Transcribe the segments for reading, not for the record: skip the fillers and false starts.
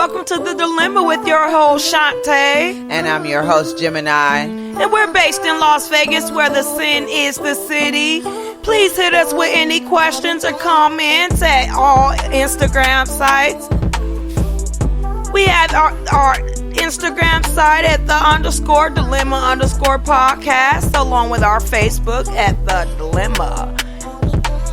welcome to The Dilemma with your host, Shantae. And I'm your host, Gemini. And we're based in Las Vegas, where the sin is the city. Please hit us with any questions or comments at all Instagram sites. We have our Instagram site at _dilemma_podcast, along with our Facebook at The Dilemma.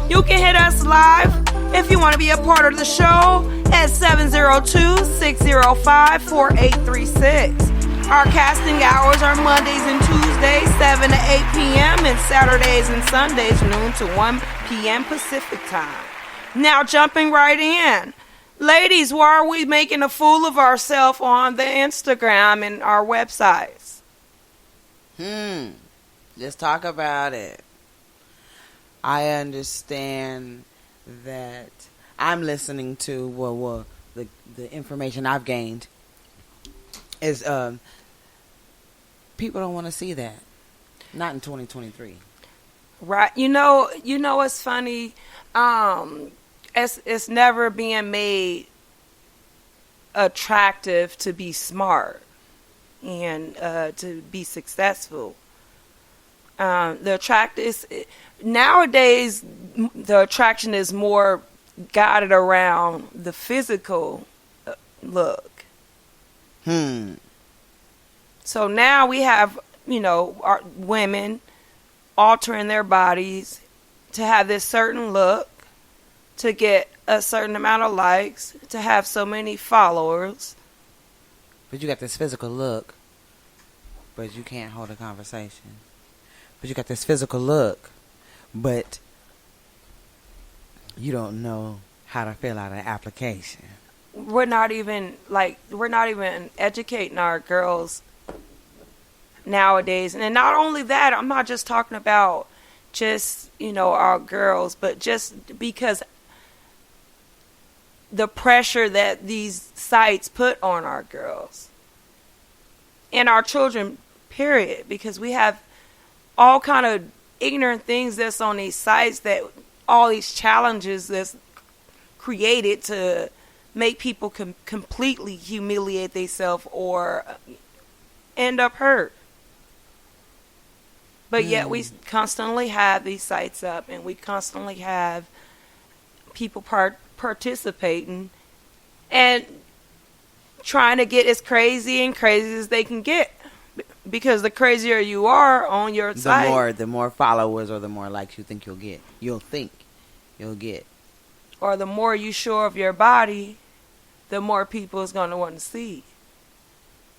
You can hit us live if you want to be a part of the show at 702-605-4836. Our casting hours are Mondays and Tuesdays, 7 to 8 p.m., and Saturdays and Sundays, noon to 1 p.m. Pacific time. Now, jumping right in. Ladies, why are we making a fool of ourselves on the Instagram and our websites? Let's talk about it. I understand that I'm listening to, the information I've gained is people don't want to see that. Not in 2023. Right. You know what's funny? It's never being made attractive to be smart and to be successful. Nowadays, the attraction is more guided around the physical look. So now we have, our women altering their bodies to have this certain look, to get a certain amount of likes, to have so many followers. But you got this physical look, but you can't hold a conversation. But you got this physical look, but you don't know how to fill out an application. We're not even educating our girls nowadays. And not only that, I'm not just talking about just, our girls, but just because the pressure that these sites put on our girls and our children, period, because we have all kind of ignorant things that's on these sites, that all these challenges that's created to make people completely humiliate themselves or end up hurt. But yet we constantly have these sites up, and we constantly have people participating and trying to get as crazy as they can get. Because the crazier you are on your site, the more followers or the more likes you think you'll get. Or the more you show of your body, the more people is going to want to see.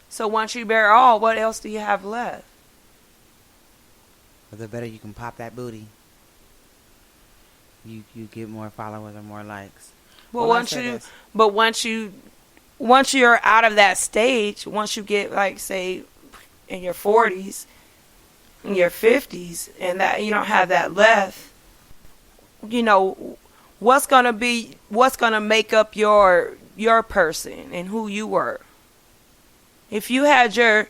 So once you bear all, what else do you have left? But the better you can pop that booty, you get more followers and more likes. Well, once you're out of that stage, once you get, like, say, in your 40s, in your 50s, and that you don't have that left, what's gonna make up your person and who you were. If you had your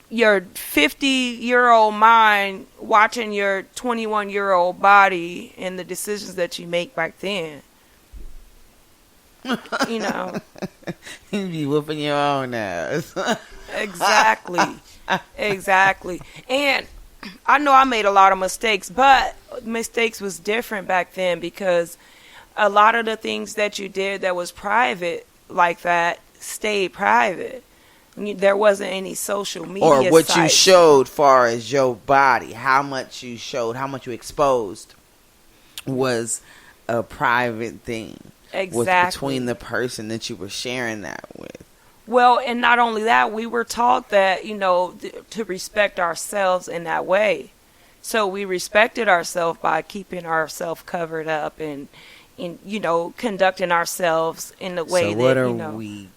50-year-old mind watching your 21-year-old body and the decisions that you make back then, you'd be whooping your own ass. Exactly. And I know I made a lot of mistakes, but mistakes was different back then, because a lot of the things that you did that was private like that stayed private. There wasn't any social media or what sites. You showed far as your body, how much you showed, how much you exposed was a private thing. Exactly. Between the person that you were sharing that with. Well, and not only that, we were taught that, to respect ourselves in that way. So we respected ourselves by keeping ourselves covered up and conducting ourselves in the way that, So what are we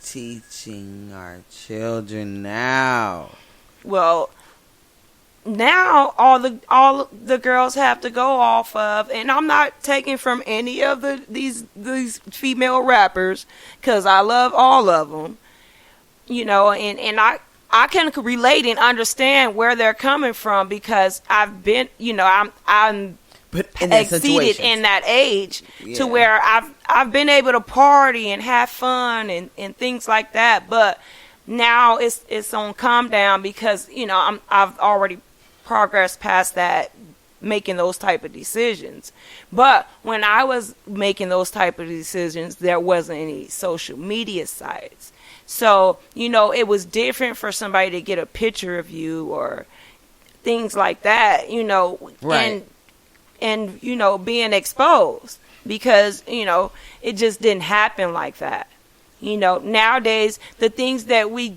teaching our children now? Well, now all the girls have to go off of, and I'm not taking from any of these female rappers, because I love all of them, and I can relate and understand where they're coming from, because I've been, I'm But in that exceeded situation. in that age Yeah. to where I've been able to party and have fun and things like that. But now it's on calm down because I've already progressed past that, making those type of decisions. But when I was making those type of decisions, there wasn't any social media sites. So, it was different for somebody to get a picture of you or things like that, Right. and being exposed because, it just didn't happen like that. Nowadays, the things that we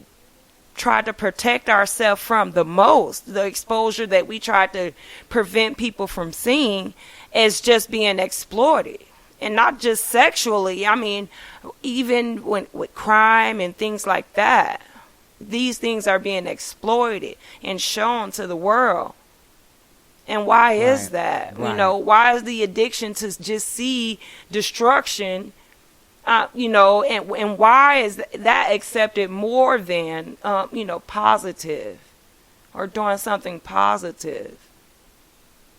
try to protect ourselves from the most, the exposure that we try to prevent people from seeing, is just being exploited. And not just sexually, I mean, even with crime and things like that. These things are being exploited and shown to the world. And why is Right. that? Right. Why is the addiction to just see destruction, and why is that accepted more than, positive or doing something positive?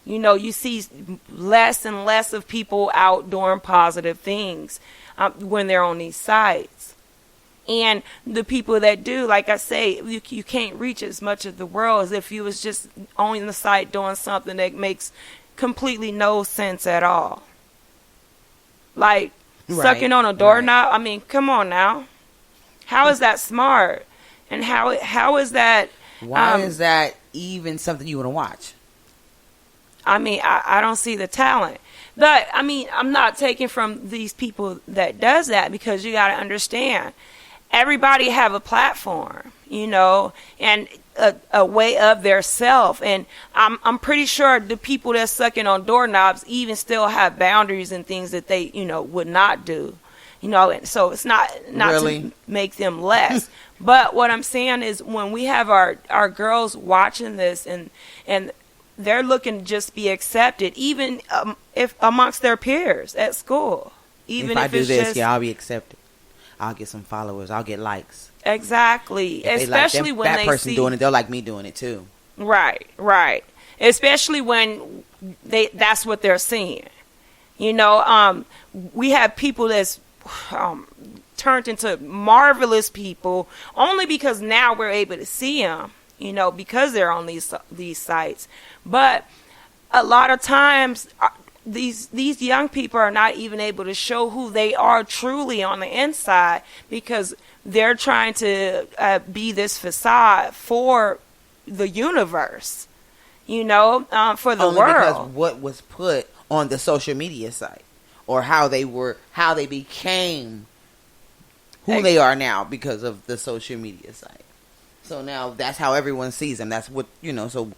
You see less and less of people out doing positive things when they're on these sites. And the people that do, like I say, you can't reach as much of the world as if you was just on the site doing something that makes completely no sense at all. Like Right, sucking on a doorknob. I mean, come on now. How is that smart? And how is that? Why is that even something you want to watch? I mean, I don't see the talent. But, I mean, I'm not taking from these people that does that because you got to understand. Everybody have a platform, and a way of their self. And I'm pretty sure the people that's sucking on doorknobs even still have boundaries and things that they, would not do. And so it's not Really? to make them less. But what I'm saying is when we have our girls watching this and they're looking to just be accepted, even if amongst their peers at school. Even if I do it's this, just, yeah, I'll be accepted. I'll get some followers. I'll get likes. exactly. If Especially they like when that they person see doing it, they'll like me doing it too. right. Especially when that's what they're seeing. We have people that's turned into marvelous people only because now we're able to see them. Because they're on these sites. But a lot of times, these young people are not even able to show who they are truly on the inside because they're trying to be this facade for the universe, for the Only world. because what was put on the social media site, or how they became who they are now because of the social media site. So now that's how everyone sees them. That's what, so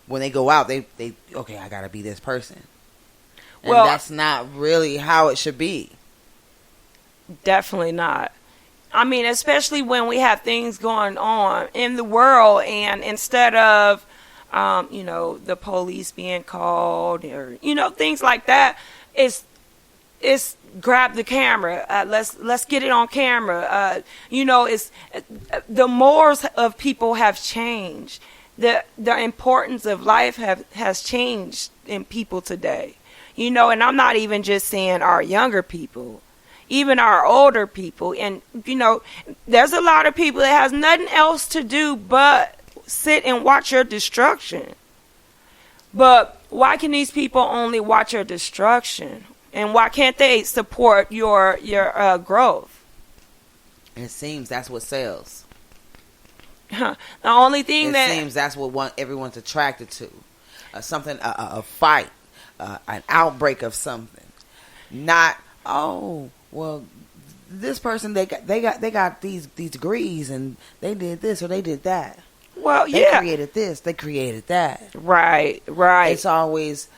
when they go out, they okay, I got to be this person. And Well, that's not really how it should be. Definitely not. I mean, especially when we have things going on in the world, and instead of, the police being called or things like that, it's grab the camera. Let's get it on camera. It's the morals of people have changed. The importance of life has changed in people today. And I'm not even just saying our younger people, even our older people. And there's a lot of people that has nothing else to do but sit and watch your destruction. But why can these people only watch your destruction? And why can't they support your growth? It seems that's what sells. The only thing It seems that's what everyone's attracted to. Something, a fight, an outbreak of something. Not, oh, well, this person they got these degrees and they did this or they did that. Well, They yeah, created this, they created that. right. It's always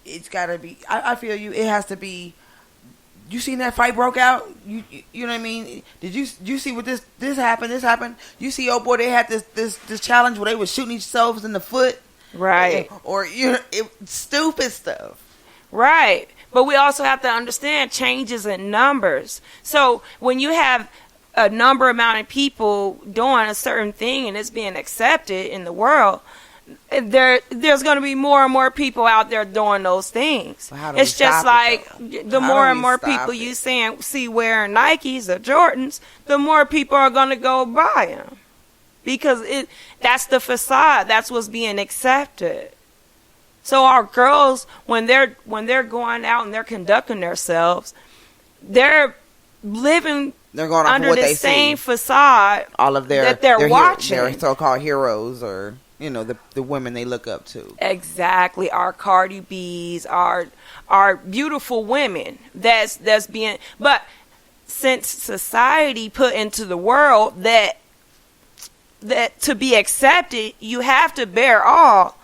it's got to be. I feel you. It has to be. You seen that fight broke out? You know what I mean? Did you see what this happened? This happened. You see, oh boy, they had this challenge where they were shooting themselves in the foot, Right. Or stupid stuff. Right. But we also have to understand changes in numbers. So when you have a number amount of people doing a certain thing and it's being accepted in the world, there's going to be more and more people out there doing those things. Well, how do It's we just stop like it, the How more do and we more stop people it? you see wearing Nikes or Jordans, the more people are going to go buy them, because that's the facade. That's what's being accepted. So our girls, when they're going out and they're conducting themselves, they're living They're going off under of what the they same see. facade All of that they're watching. their so-called heroes, or the women they look up to. Exactly, our Cardi B's, our beautiful women. That's being, but since society put into the world that to be accepted, you have to bear all.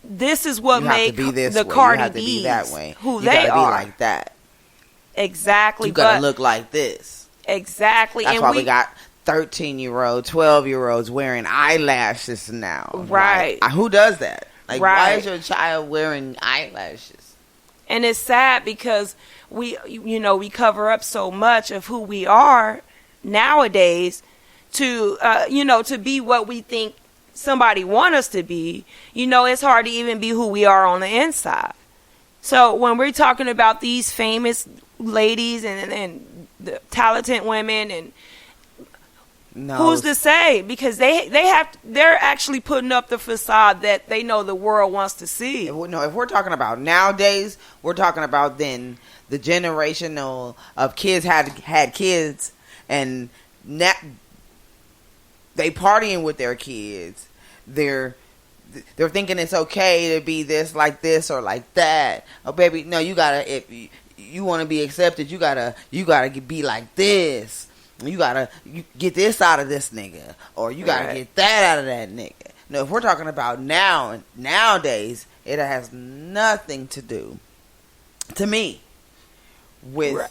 This is what You have to makes be this the way. Cardi You have to be that way. who You they gotta are. be like that. Exactly, You gotta but look like this. exactly, That's and why we got 13-year-olds, 12-year-olds wearing eyelashes now. Right. Like, who does that? Like, why Right. is your child wearing eyelashes? And it's sad because we cover up so much of who we are nowadays to be what we think somebody want us to be. It's hard to even be who we are on the inside. So when we're talking about these famous ladies and the talented women, and No. who's to say? Because they're actually putting up the facade that they know the world wants to see. If we're talking about nowadays, we're talking about then the generational of kids had kids, and now they partying with their kids. They're thinking it's okay to be this, like this, or like that. Oh, baby, no, you gotta, if you want to be accepted, you gotta be like this. You get this out of this nigga, or you gotta Right. get that out of that nigga. No, if we're talking about nowadays, it has nothing to do, to me, with Right.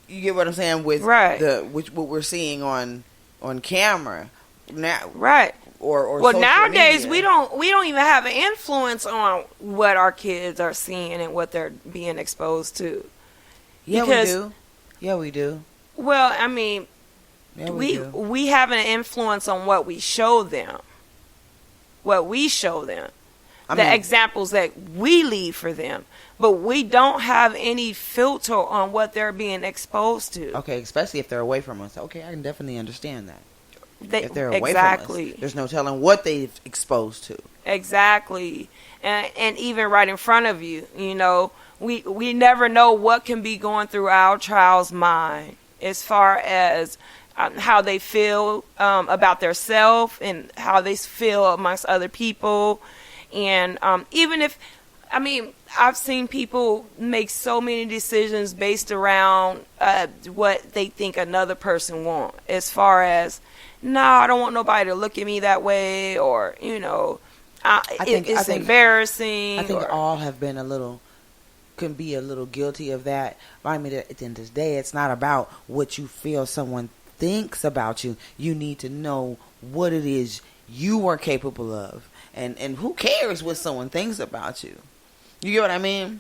you get what I'm saying, with Right. what we're seeing on camera now, Right. or Well, social nowadays media. we don't even have an influence on what our kids are seeing and what they're being exposed to. Yeah, because- we do. Yeah, we do. Well, I mean, Yeah, we have an influence on what we show them. What we show them. The examples that we leave for them. But we don't have any filter on what they're being exposed to. Okay, especially if they're away from us. Okay, I can definitely understand that. They, If they're away exactly. from us, there's no telling what they've exposed to. Exactly. And even right in front of you, we never know what can be going through our child's mind as far as how they feel about their self and how they feel amongst other people. And even if, I've seen people make so many decisions based around what they think another person wants, as far as, no, I don't want nobody to look at me that way, or, it's embarrassing. I think or, all have been can be a little guilty of that. But at the end of the day, it's not about what you feel someone thinks about you. You need to know what it is you are capable of. And who cares what someone thinks about you? You get what I mean?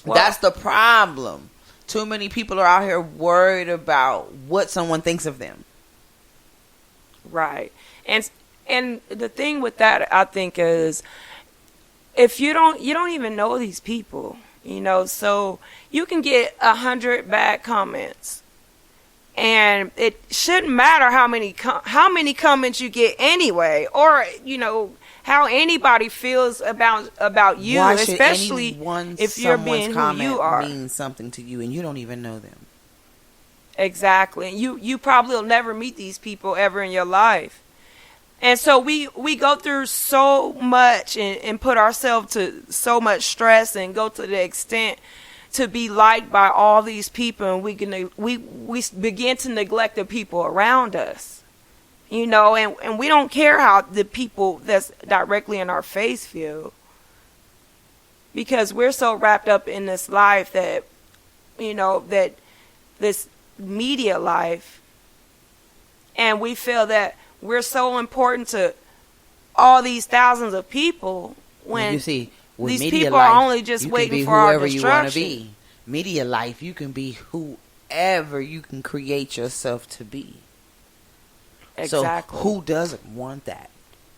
Well- That's the problem. Too many people are out here worried about what someone thinks of them. Right. And the thing with that, I think, is if you don't even know these people, so you can get 100 bad comments, and it shouldn't matter how many comments you get anyway, or how anybody feels about you, Why should especially anyone, if you're someone's being who comment you are. mean something to you and you don't even know them. Exactly. You probably will never meet these people ever in your life. And so we go through so much and put ourselves to so much stress and go to the extent to be liked by all these people, and we begin to neglect the people around us. And we don't care how the people that's directly in our face feel, because we're so wrapped up in this life that this media life, and we feel that we're so important to all these thousands of people when you see, with these media people life, are only just you waiting can be for our whoever you want to destruction. be. Media life, you can be whoever you can create yourself to be. Exactly. So who doesn't want that?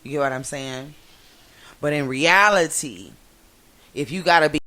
You get what I'm saying? But in reality, if you gotta be